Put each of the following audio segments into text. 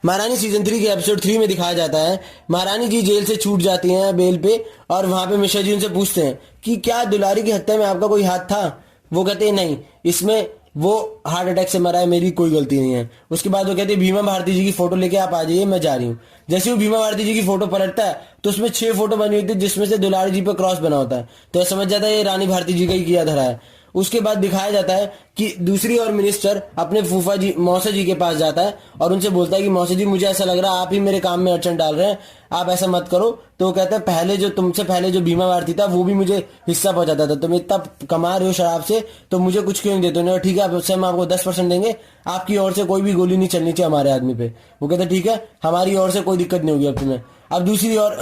महारानी सीजन 3 के एपिसोड 3 में दिखाया जाता है, महारानी जी जेल से छूट जाती हैं बेल पे, और वहां पे मिश्रा जी उनसे पूछते हैं कि क्या दुलारी की हत्या में आपका कोई हाथ था। वो कहते हैं नहीं, इसमें वो हार्ट अटैक से मरा है, मेरी कोई गलती नहीं है। उसके बाद वो कहते हैं भीमा भारती जी की फोटो लेके आप आ जाइए, मैं जा रही हूँ। जैसे वो भीमा भारती जी की फोटो पलटता है तो उसमें 6 फोटो बनी हुई थी, जिसमें से दुलारी जी पे क्रॉस बना होता है, तो समझ जाता है ये रानी भारती जी का ही किया धरा है। उसके बाद दिखाया जाता है कि दूसरी ओर मिनिस्टर अपने फूफा जी मौसा जी के पास जाता है और उनसे बोलता है कि मौसा जी मुझे ऐसा लग रहा है आप ही मेरे काम में अड़चन डाल रहे हैं, आप ऐसा मत करो। तो वो कहता है पहले जो तुमसे पहले जो भीमा भारती था वो भी मुझे हिस्सा पहुंचाता था, तुम इतना कमा रहे हो शराब से तो मुझे कुछ क्यों नहीं देते हो। ठीक है आप उससे हम आपको 10% देंगे, आपकी ओर से कोई भी गोली नहीं चलनी चाहिए हमारे आदमी पे। वो कहते ठीक है, हमारी ओर से कोई दिक्कत नहीं होगी अब तुम्हें। अब दूसरी ओर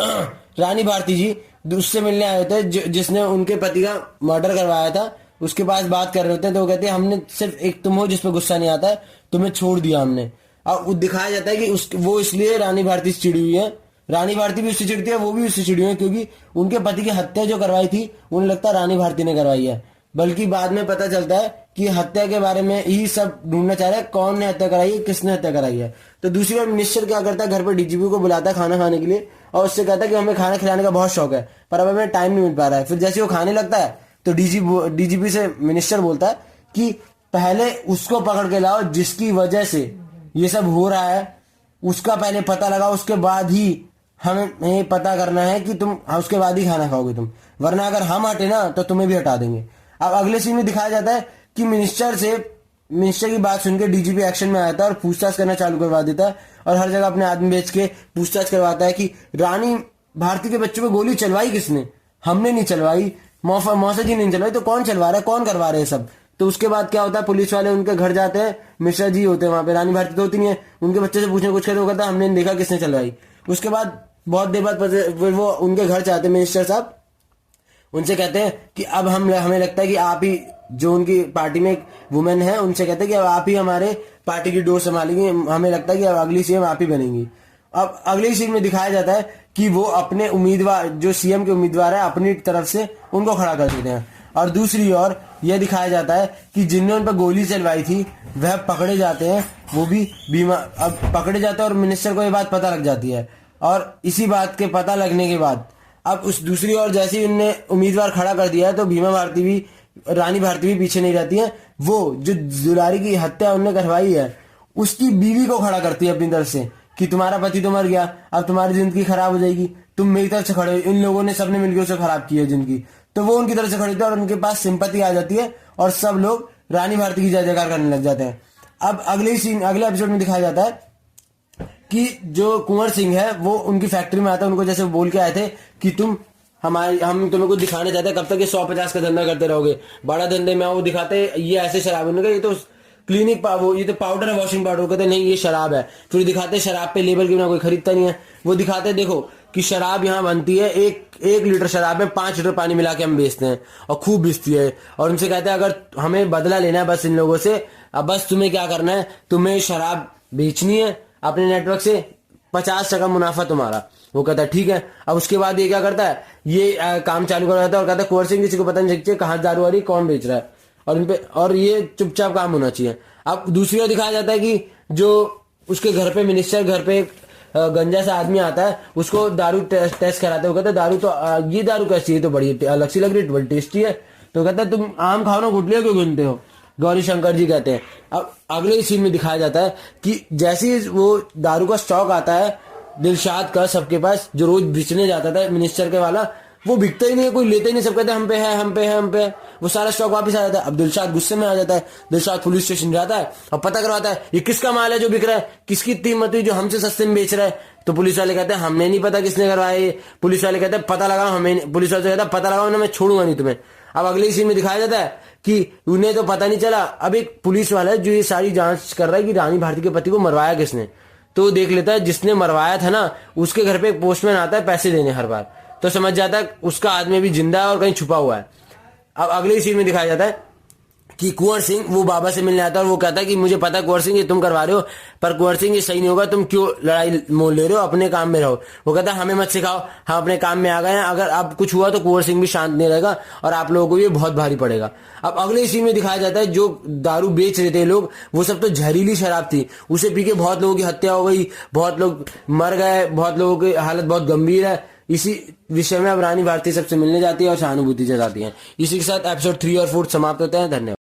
रानी भारती जी उससे मिलने आए थे जिसने उनके पति का मर्डर करवाया था, उसके पास बात कर रहे होते हैं। तो वो कहते हैं हमने सिर्फ एक तुम हो जिसपे गुस्सा नहीं आता है, तुम्हें छोड़ दिया हमने। अब दिखाया जाता है कि वो इसलिए रानी भारती से चिड़ी हुई है, रानी भारती भी उससे चिड़ती है, वो भी उससे चिड़ी हुई है, क्योंकि उनके पति की हत्या जो करवाई थी उन्हें लगता है रानी भारती ने करवाई है। बल्कि बाद में पता चलता है कि हत्या के बारे में ही सब ढूंढना चाह रहा है, कौन ने हत्या कराई है, किसने हत्या कराई है। तो दूसरी ओर मिनिस्टर क्या करता है, घर पर डीजीपी को बुलाता है खाना खाने के लिए और उससे कहता है कि हमें खाना खिलाने का बहुत शौक है पर अब हमें टाइम नहीं मिल पा रहा है। फिर जैसे वो खाने लगता है तो डीजीपी से मिनिस्टर बोलता है कि पहले उसको पकड़ के लाओ जिसकी वजह से ये सब हो रहा है, उसका पहले पता लगाओ, उसके बाद ही हमें पता करना है कि तुम उसके बाद ही खाना खाओगे तुम, वरना अगर हम हटे ना तो तुम्हें भी हटा देंगे। अब अगले सीन में दिखाया जाता है कि मिनिस्टर की बात सुनकर डीजीपी एक्शन में आता है और पूछताछ करना चालू करवा देता है और हर जगह अपने आदमी बेच के पूछताछ करवाता है कि रानी भारती के बच्चों पे गोली चलवाई किसने, हमने नहीं चलवाई, मौसा जी नहीं चलवाई, तो कौन चलवा रहा है, कौन करवा रहे हैं सब। तो उसके बाद क्या होता है, पुलिस वाले उनके घर जाते हैं, मिश्रा जी होते हैं वहां पे, रानी भारती तो होती नहीं है, उनके बच्चे से पूछने कुछ करते, वो कहता है हमने देखा किसने चलवाई। उसके बाद बहुत देर बाद फिर वो उनके घर जाते हैं मिनिस्टर साहब, उनसे कहते हैं कि अब हमें लगता है कि आप ही, जो उनकी पार्टी में एक वुमेन है, उनसे कहते हैं कि अब आप ही हमारे पार्टी की डोर संभालेंगे, हमें लगता है कि अब अगली सीएम आप ही बनेंगी। अब अगली सीन में दिखाया जाता है कि वो अपने उम्मीदवार, जो सीएम के उम्मीदवार है, अपनी तरफ से उनको खड़ा कर देते हैं। और दूसरी ओर यह दिखाया जाता है कि जिनने उन पर गोली चलवाई थी वह पकड़े जाते हैं, वो भी बीमा अब पकड़े जाते हैं और मिनिस्टर को ये बात पता लग जाती है। और इसी बात के पता लगने के बाद अब उस दूसरी ओर जैसे ही उनने उम्मीदवार खड़ा कर दिया है तो भीमा भारती भी, रानी भारती भी पीछे नहीं रहती है। वो जो दुलारी की हत्या उनने करवाई है उसकी बीवी को खड़ा करती है अपनी तरफ से कि तुम्हारा पति तो मर गया, अब तुम्हारी जिंदगी खराब हो जाएगी, तुम मेरी तरफ से खड़े हो, इन लोगों ने सबने मिलकर उसे खराब की है जिंदगी। तो वो उनकी तरफ से खड़े होते हैं और उनके पास सिंपैथी आ जाती है और सब लोग रानी भारती की जय जयकार करने लग जाते हैं। अब अगले एपिसोड में दिखाया जाता है कि जो कुंवर सिंह है वो उनकी फैक्ट्री में आता है, उनको जैसे बोल के आए थे कि हम तुम्हें कुछ दिखाने चाहते हैं, कब तक ये 150 का धंधा करते रहोगे, बड़ा धंधे में वो दिखाते ये ऐसे शराब, उन्होंने कहा ये तो क्लिनिक ये तो पाउडर है, वॉशिंग पाउडर, कहते नहीं ये शराब है। फिर दिखाते शराब पे लेबल क्यों ना, कोई खरीदता नहीं है। वो दिखाते देखो कि शराब यहाँ बनती है, एक लीटर शराब में 5 लीटर पानी मिला के हम बेचते हैं और खूब बेचती है। और उनसे कहते हैं अगर हमें बदला लेना है बस इन लोगों से, अब बस तुम्हें क्या करना है, तुम्हें शराब बेचनी है अपने नेटवर्क से, 50% मुनाफा तुम्हारा। वो कहता है ठीक है। अब उसके बाद ये क्या करता है, ये काम चालू कर देता है और कहता है कुंवर सिंह किसी को पता नहीं चलती कहाँ दारू आ रही, कौन बेच रहा है, और ये चुपचाप काम होना चाहिए। अब दूसरी ओर दिखाया जाता है कि जो उसके घर पे मिनिस्टर, घर पे एक गंजा सा आदमी आता है, उसको दारू टेस्ट कराता है। वो कहता है दारू तो ये दारू कैसी है, तो बड़ी अलग सी लग रही है, बड़ी टेस्टी है। तो कहता है तुम आम खाओ ना, गुटलियों क्यों गिनते हो, गौरी शंकर जी कहते हैं। अब अगले सीन में दिखाया जाता है कि जैसे ही वो दारू का स्टॉक आता है दिलशाद का सबके पास, जो रोज बेचने जाता था मिनिस्टर के वाला, वो बिकता ही नहीं है, कोई लेते ही नहीं, सब कहते हैं हम पे है, हम पे है, हम पे है। वो सारा स्टॉक वापस आ जाता है। अब दिलशाद गुस्से में आ जाता है, दिलशाद पुलिस स्टेशन जाता है और पता करवाता है ये किसका माल है जो बिक रहा है, किसकी इतनी हिम्मत हुई जो हमसे सस्ते में बेच रहा है। तो पुलिस वाले कहते हैं हमने नहीं पता किसने करवाया, पुलिस वाले कहते हैं पता लगाओ, हमें, पुलिस वाले कहता है पता लगाओ ना, मैं छोड़ूंगा नहीं तुम्हें। अब अगले सीन में दिखाया जाता है कि उन्हें तो पता नहीं चला। अब एक पुलिस वाला है जो ये सारी जांच कर रहा है कि रानी भारती के पति को मरवाया किसने, तो देख लेता है जिसने मरवाया था ना उसके घर पे एक पोस्टमैन आता है पैसे देने हर बार, तो समझ जाता है उसका आदमी भी जिंदा है और कहीं छुपा हुआ है। अब अगले सीन में दिखाया जाता है कि कुंवर सिंह वो बाबा से मिलने आता है और वो कहता है कि मुझे पता है कुंवर सिंह ये तुम करवा रहे हो, पर कुंवर सिंह ये सही नहीं होगा, तुम क्यों लड़ाई मोल ले रहे हो, अपने काम में रहो। वो कहता है हमें मत सिखाओ, हम अपने काम में आ गए हैं, अगर अब कुछ हुआ तो कुंवर सिंह भी शांत नहीं रहेगा और आप लोगों को ये बहुत भारी पड़ेगा। अब अगले सीन में दिखाया जाता है जो दारू बेच रहे थे लोग, वो सब तो जहरीली शराब थी, उसे पी के बहुत लोगों की हत्या हो गई, बहुत लोग मर गए, बहुत लोगों की हालत बहुत गंभीर है। इसी विषय में अब रानी भारती सबसे मिलने जाती है और सहानुभूति जताती है। इसी के साथ एपिसोड 3 और 4 समाप्त होते हैं। धन्यवाद।